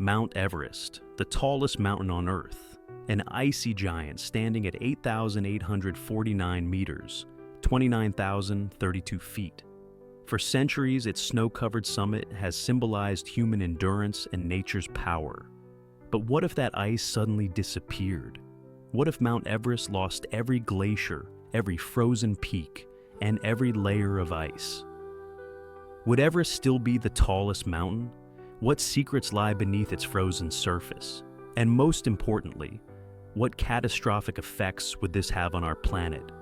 Mount Everest, the tallest mountain on Earth, an icy giant standing at 8,849 meters, 29,032 feet. For centuries, its snow-covered summit has symbolized human endurance and nature's power. But what if that ice suddenly disappeared? What if Mount Everest lost every glacier, every frozen peak, and every layer of ice? Would Everest still be the tallest mountain? What secrets lie beneath its frozen surface? And most importantly, what catastrophic effects would this have on our planet?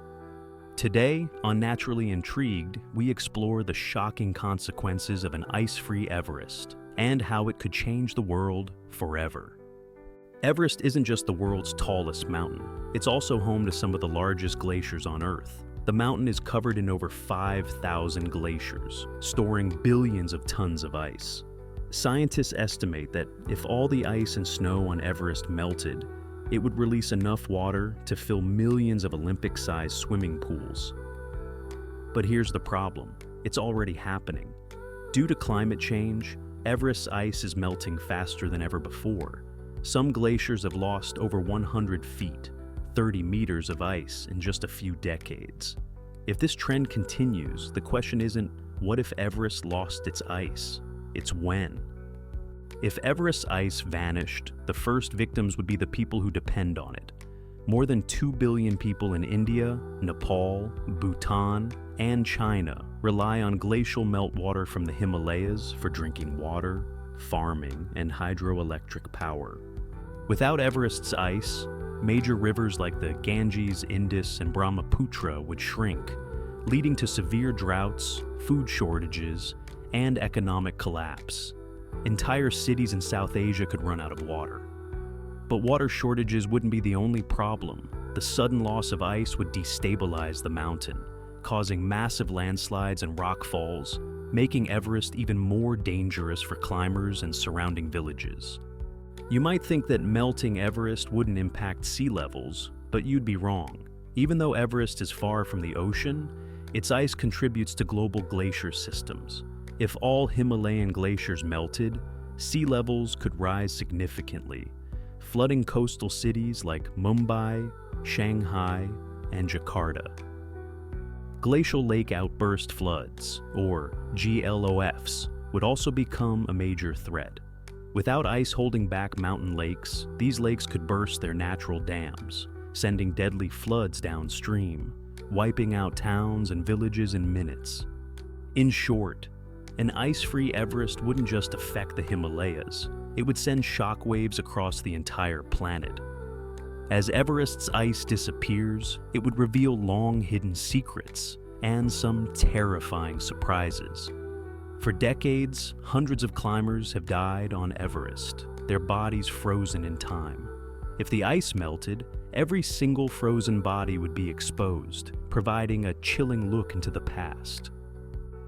Today, on Naturally Intrigued, we explore the shocking consequences of an ice-free Everest and how it could change the world forever. Everest isn't just the world's tallest mountain. It's also home to some of the largest glaciers on Earth. The mountain is covered in over 5,000 glaciers, storing billions of tons of ice. Scientists estimate that if all the ice and snow on Everest melted, it would release enough water to fill millions of Olympic-sized swimming pools. But here's the problem. It's already happening. Due to climate change, Everest's ice is melting faster than ever before. Some glaciers have lost over 100 feet, 30 meters of ice in just a few decades. If this trend continues, the question isn't, what if Everest lost its ice? It's when. If Everest's ice vanished, the first victims would be the people who depend on it. More than 2 billion people in India, Nepal, Bhutan, and China rely on glacial meltwater from the Himalayas for drinking water, farming, and hydroelectric power. Without Everest's ice, major rivers like the Ganges, Indus, and Brahmaputra would shrink, leading to severe droughts, food shortages, and economic collapse. Entire cities in South Asia could run out of water. But water shortages wouldn't be the only problem. The sudden loss of ice would destabilize the mountain, causing massive landslides and rock falls, making Everest even more dangerous for climbers and surrounding villages. You might think that melting Everest wouldn't impact sea levels, but you'd be wrong. Even though Everest is far from the ocean, its ice contributes to global glacier systems. If all Himalayan glaciers melted, sea levels could rise significantly, flooding coastal cities like Mumbai, Shanghai, and Jakarta. Glacial lake outburst floods, or GLOFs, would also become a major threat. Without ice holding back mountain lakes, these lakes could burst their natural dams, sending deadly floods downstream, wiping out towns and villages in minutes. In short, an ice-free Everest wouldn't just affect the Himalayas, it would send shockwaves across the entire planet. As Everest's ice disappears, it would reveal long-hidden secrets and some terrifying surprises. For decades, hundreds of climbers have died on Everest, their bodies frozen in time. If the ice melted, every single frozen body would be exposed, providing a chilling look into the past.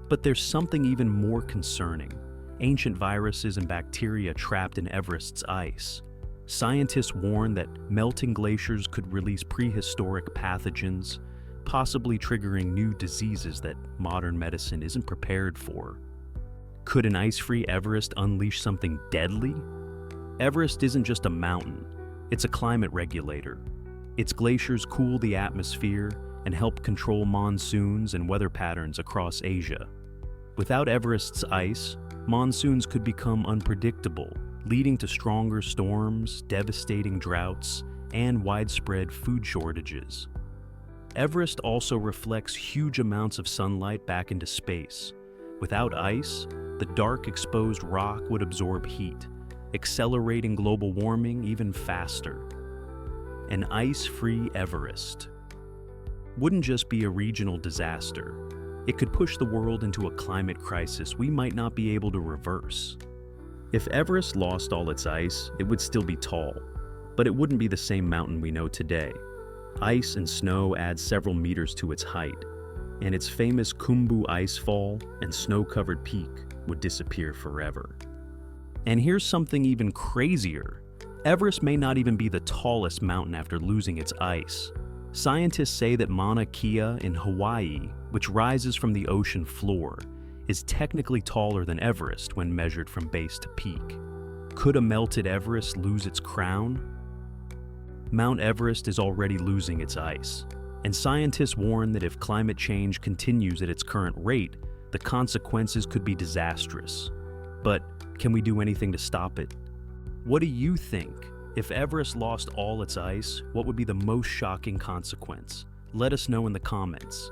But there's something even more concerning: ancient viruses and bacteria trapped in Everest's ice. Scientists warn that melting glaciers could release prehistoric pathogens, possibly triggering new diseases that modern medicine isn't prepared for. Could an ice-free Everest unleash something deadly? Everest isn't just a mountain, it's a climate regulator. Its glaciers cool the atmosphere and help control monsoons and weather patterns across Asia. Without Everest's ice, monsoons could become unpredictable, leading to stronger storms, devastating droughts, and widespread food shortages. Everest also reflects huge amounts of sunlight back into space. Without ice, the dark exposed rock would absorb heat, accelerating global warming even faster. An ice-free Everest wouldn't just be a regional disaster. It could push the world into a climate crisis we might not be able to reverse. If Everest lost all its ice, it would still be tall, but it wouldn't be the same mountain we know today. Ice and snow add several meters to its height, and its famous Khumbu icefall and snow-covered peak would disappear forever. And here's something even crazier. Everest may not even be the tallest mountain after losing its ice. Scientists say that Mauna Kea in Hawaii, which rises from the ocean floor, is technically taller than Everest when measured from base to peak. Could a melted Everest lose its crown? Mount Everest is already losing its ice, and scientists warn that if climate change continues at its current rate, the consequences could be disastrous. But can we do anything to stop it? What do you think? If Everest lost all its ice, what would be the most shocking consequence? Let us know in the comments.